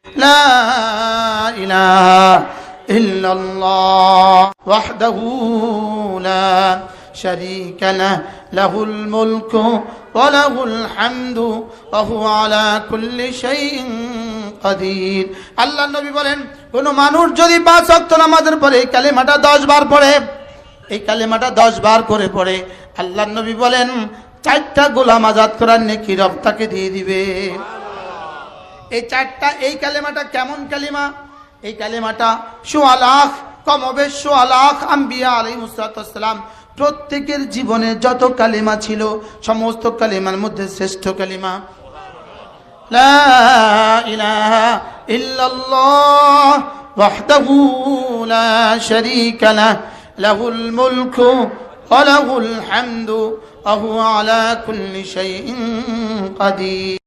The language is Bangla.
লা ইলাহা ইল্লাল্লাহ ওয়াহদাহু লা শারীকা লাহু লাহুল মুলকু ওয়া লাহুল হামদু ওয়া হুয়া আলা কুল্লি শাইইন কাদির। আল্লাহর নবী বলেন, কোন মানুষ যদি 5 ওয়াক্ত নামাজের পরে এই কালেমাটা 10 বার পড়ে, এই কালেমাটা 10 বার করে পড়ে, আল্লাহর নবী বলেন 4টা গোলাম আজাদ করার নেকি রব তাকে দিয়ে দিবে। এই 4টা, এই কালেমাটা কেমন কালিমা? এই কালেমাটা সোয়া লাখ, কমবে সোয়া লাখ আম্বিয়া আলাইহিস সালাম প্রত্যেকের জীবনে যত কালিমা ছিল সমস্ত কালিমার মধ্যে শ্রেষ্ঠ কালিমা লা ইলাহা ইল্লাল্লাহ ওয়াহদাহু লা শারীকা লাহু লাহুল মুলকু ওয়া লাহুল হামদু ওয়া হুয়া আলা কুল্লি শাইইন কাদির।